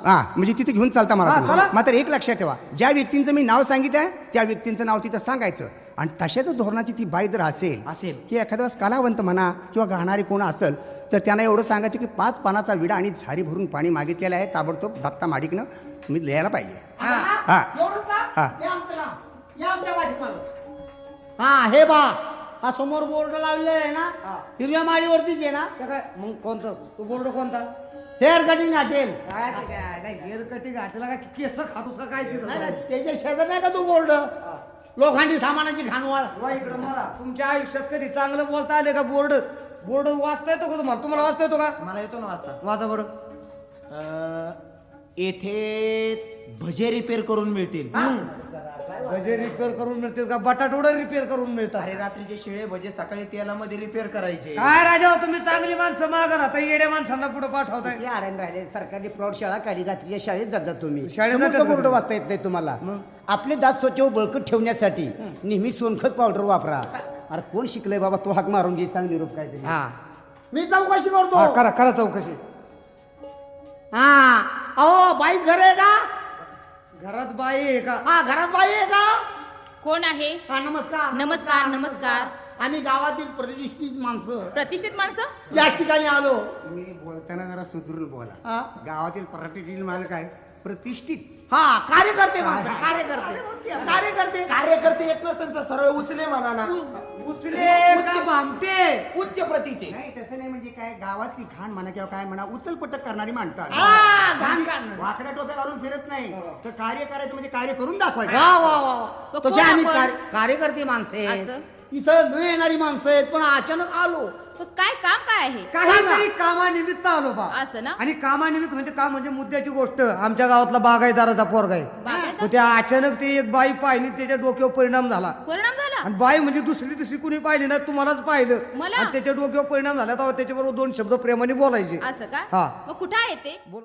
हा म्हणजे तिथे घेऊन चालता मला हा, तुम्ही. चला. मात्र एक लक्षात ठेवा, ज्या व्यक्तींचं मी नाव सांगितलं आहे त्या व्यक्तींचं नाव तिथं सांगायचं. आणि तशाच धोरणाची ती बाई जर असेल की एखाद्या वेळेस कलावंत म्हणा किंवा गाणारी कोण असेल तर त्यांना एवढं सांगायचं की 5 पानाचा विडा आणि झारी भरून पाणी मागितलेलं आहे, ताबडतोब दत्ता माडिकनं तुम्ही लिहायला पाहिजे. हा. एवढंच ना? हा. हे आमचं काम. या आमच्या पाठीमागं. हा हे बा, हा समोर बोर्ड लावलेला आहे ना, हिरव्या माळीवरतीच आहे ना. काय मग कोणतं तो बोर्ड कोणता? Hair cutting hotel. काय ते काय हेअर कटिंग आटला का केस खातोस का काय तिथं? नाही, नाही, त्याच्या शेजार नाही का तू बोर्ड, लोखंडी सामानाची घाणवाळ. वा इकडं मला तुमच्या आयुष्यात कधी चांगलं बोलता आले का? बोर्ड बोर्ड वाचता येतो का तुम्हाला? तुम्हाला वाचता येतो का? मला येतो ना वाचता. वाचा बरं. येथे भजे रिपेअर करून मिळतील. भजे रिपेअर करून मिळतील का? बटाटोडं रिपेअर करून मिळतात. अरे रात्रीचे शिळे भजे सकाळी तेलामध्ये रिपेअर करायचे. काय राजा हो, तुम्ही चांगली माणसं मागा राहता, येड्या माणसांना पुढे पाठवताय. किती आडण राहिले. सरकारी प्रौढशाळा काही रात्रीच्या शाळेत जातात तुम्ही. शाळेत समोरचं जातात बोर्ड तुम्ही. वाचता येत नाही तुम्हाला. आपले दात स्वच्छ व बळकट ठेवण्यासाठी नेहमी सोनखत पावडर वापरा. अरे कोण शिकलंय बाबा, तो हाक मारून घे, सांग निरोप काहीतरी. हा मी चौकशी करतो. हा, करा करा चौकशी. हा अहो बाई घर आहे का? घरात बाई आहे का? हा घरात बाई आहे का? कोण आहे? हा नमस्कार. नमस्कार, नमस्कार. आम्ही गावातील प्रतिष्ठित माणसं प्रतिष्ठित माणसं? याच ठिकाणी आलो. तुम्ही बोलताना जरा सुधरून बोला. हा? गावातील प्रतिष्ठित मालक आहे, प्रतिष्ठित. हा कार्यकर्ते माणसं, कार्यकर्ते. कार्यकर्ते येत नसेल तर सरळ उचले म्हणा ना. उचले का भामटे? उच्च प्रतीचे. नाही तसं नाही, म्हणजे काय गावातली घाण म्हणा किंवा काय म्हणा उचलपटक करणारी माणसं आहेत. हा, घाण घाण. वाकड्या टोप्या घालून फिरत नाही, तर कार्य करायचं म्हणजे कार्य करून दाखवायचं. वा वा वा वा. तो तसे कोण आम्ही आपण? कार्यकर्ते माणसं आहेत. असं? इथं न येणारी माणसं आहेत, पण अचानक आलो. मग काय काम काय आहे? काहीतरी कामानिमित्त आलो बा. असं ना? आणि कामानिमित्त म्हणजे काम म्हणजे मुद्द्याची गोष्ट. आमच्या गावातला बागायदाराचा पोरगा आहे. बागायतदार? मग त्या अचानक ती एक बाई पाहिली, त्याच्या डोक्यावर परिणाम झाला. परिणाम झाला? आणि बाई म्हणजे दुसरी कुणी पाहिली ना, तुम्हालाच पाहिलं. मला? आणि त्याच्या डोक्यावर परिणाम झाला तेव्हा त्याच्याबरोबर 2 शब्द प्रेमाने बोलायचे. असं का? हा. मग कुठं आहे ते?